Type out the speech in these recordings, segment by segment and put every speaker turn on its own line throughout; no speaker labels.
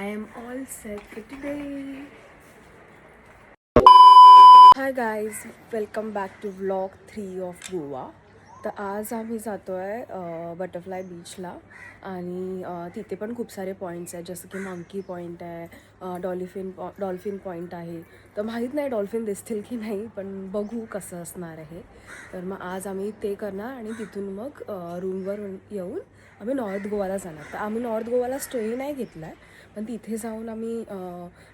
I am all set for today. Hi guys, welcome back to vlog 3 of Goa. तर आज आम्ही जातो आहे बटरफ्लाय बीचला आणि तिथे पण खूप सारे पॉईंट्स आहेत, जसं की मंकी पॉईंट आहे, डॉल्फिन पॉईंट आहे. तर माहीत नाही डॉल्फिन दिसतील की नाही, पण बघू कसं असणार आहे. तर मग आज आम्ही ते करणार आणि तिथून मग रूमवर येऊन आम्ही नॉर्थ गोवाला जाणार. तर आम्ही नॉर्थ गोवाला स्टे नाही घेतला आहे, पण तिथे जाऊन आम्ही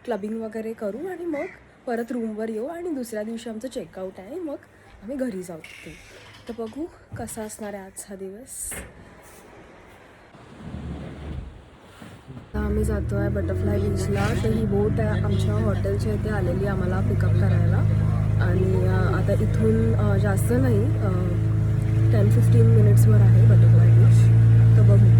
क्लबिंग वगैरे करू आणि मग परत रूमवर येऊ आणि दुसऱ्या दिवशी आमचं चेकआउट आहे, मग आम्ही घरी जाऊ. ते तर बघू कसा असणार आहे आजचा दिवस. आम्ही जातो आहे बटरफ्लाय बीचला. तर ही बोट आहे आमच्या हॉटेलच्या इथे आलेली आम्हाला पिकअप करायला आणि आता इथून जास्त नाही 10-15 मिनिट्सवर आहे बटरफ्लाय बीच. तर बघू.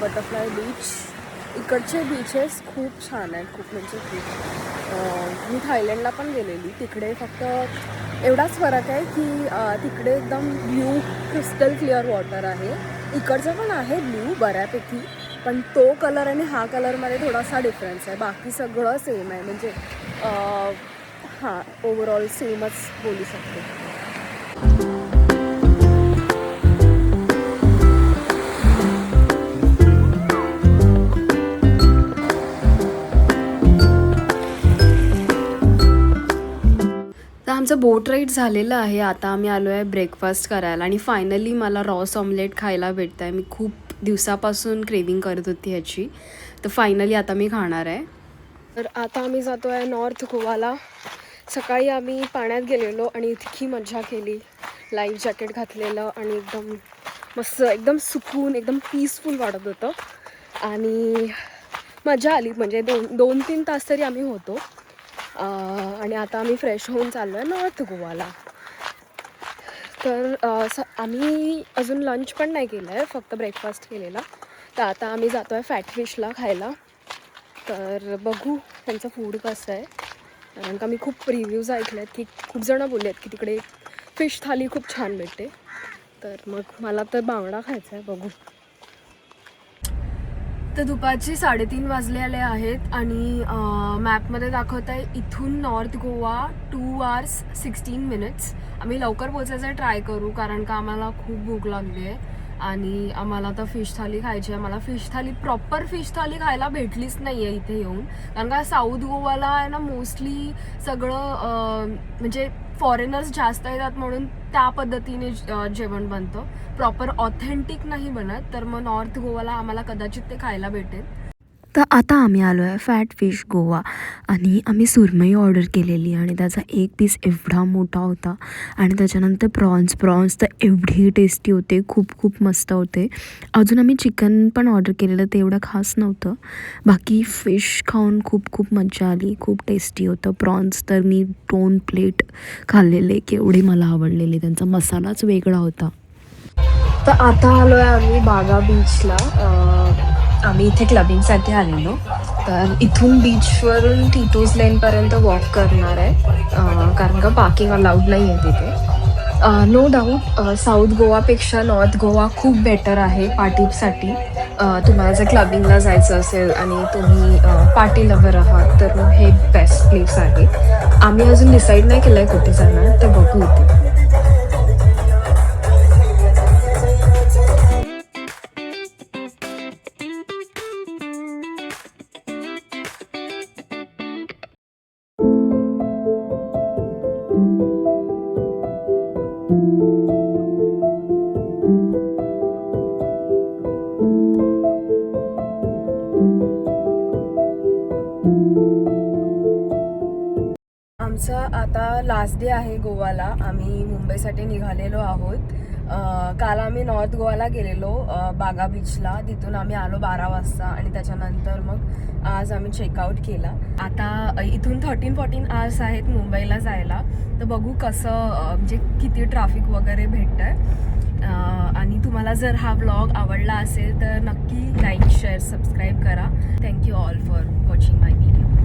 बटरफ्लाय बीच, इकडचे बीचेस खूप छान आहेत, खूप म्हणजे खूप. मी थायलंडला पण गेलेली, तिकडे फक्त एवढाच फरक आहे की तिकडे एकदम ब्ल्यू क्रिस्टल क्लिअर वॉटर आहे. इकडचं पण आहे ब्ल्यू बऱ्यापैकी, पण तो कलर आणि हा कलरमध्ये थोडासा डिफरन्स आहे. बाकी सगळं सेम आहे, म्हणजे हां ओव्हरऑल सेमच बोलू शकते. तर आमचं बोट राईड झालेलं आहे. आता आम्ही आलो आहे ब्रेकफास्ट करायला आणि फायनली मला रॉस ऑमलेट खायला भेटतं आहे. मी खूप दिवसापासून क्रेविंग करत होती ह्याची, तर फायनली आता मी खाणार आहे. तर आता आम्ही जातो आहे नॉर्थ गोवाला. सकाळी आम्ही पाण्यात गेलेलो आणि इतकी मजा केली, लाईफ जॅकेट घातलेलं आणि एकदम मस्त, एकदम सुकून, एकदम पीसफुल वाटत होतं आणि मजा आली. म्हणजे 2-3 तास तरी आम्ही होतो आणि आता आम्ही फ्रेश होऊन चाललो आहे नॉर्थ गोवाला. तर आम्ही अजून लंच पण नाही केलं आहे, फक्त ब्रेकफास्ट केलेला. तर आता आम्ही जातो आहे फॅट फिशला खायला. तर बघू त्यांचं फूड कसं आहे, कारण का मी खूप रिव्ह्यूज ऐकले आहेत की खूप जणं बोलले आहेत की तिकडे फिश थाली खूप छान भेटते. तर मग मला तर बांगडा खायचा आहे, बघू. तर दुपारची 3:30 वाजलेले आहेत आणि मॅपमध्ये दाखवत आहे इथून नॉर्थ गोवा 2 hours 16 minutes. आम्ही लवकर पोचायचा ट्राय करू, कारण का आम्हाला खूप भूक लागली आहे आणि आम्हाला आता फिश थाली खायची आहे. मला फिश थाली, प्रॉपर फिश थाली खायला भेटलीच नाही आहे इथे येऊन, कारण का साऊथ गोवाला आहे ना मोस्टली सगळं म्हणजे फॉरेनर्स जास्त येतात, म्हणून त्या पद्धतीने जेवण बनतं, प्रॉपर ऑथेंटिक नाही बनत. तर मग नॉर्थ गोवाला आम्हाला कदाचित ते खायला भेटेल.
तर आता आम्ही आलो आहे फॅट फिश गोवा आणि आम्ही सुरमई ऑर्डर केलेली आणि त्याचा एक पीस एवढा मोठा होता आणि त्याच्यानंतर प्रॉन्स तर एवढी टेस्टी होते, खूप मस्त होते. अजून आम्ही चिकन पण ऑर्डर केलेलं, ते एवढं खास नव्हतं. बाकी फिश खाऊन खूप मजा आली, खूप टेस्टी होतं. प्रॉन्स तर मी 2 प्लेट खाल्लेले, केवढे मला आवडलेले, त्यांचा मसालाच वेगळा होता.
तर आता आलो आहे आम्ही बागा बीचला. आम्ही इथे क्लबिंगसाठी आलेलो, तर इथून बीचवरून टिटोज लेनपर्यंत वॉक करणार आहे, कारण का पार्किंग अलाउड नाही आहे तिथे. नो डाऊट साऊथ गोवापेक्षा नॉर्थ गोवा खूप बेटर आहे पार्टीसाठी. तुम्हाला जर क्लबिंगला जायचं असेल आणि तुम्ही पार्टी लवर आहात तर मग हे बेस्ट प्लेस आहे. आम्ही अजून डिसाईड नाही केलं आहे कुठे जाणार, ते बघू इथे. लास्ट डे आहे गोवाला. आम्ही मुंबईसाठी निघालेलो आहोत. काल आम्ही नॉर्थ गोवाला गेलेलो बागा बीचला. तिथून आम्ही आलो 12 वाजता आणि त्याच्यानंतर मग आज आम्ही चेकआउट केला. आता इथून 13-14 आवर्स आहेत मुंबईला जायला. तर बघू कसं म्हणजे किती ट्रॅफिक वगैरे भेटतंय. आणि तुम्हाला जर हा व्लॉग आवडला असेल तर नक्की लाईक शेअर सबस्क्राईब करा. Thank you all for watching my video.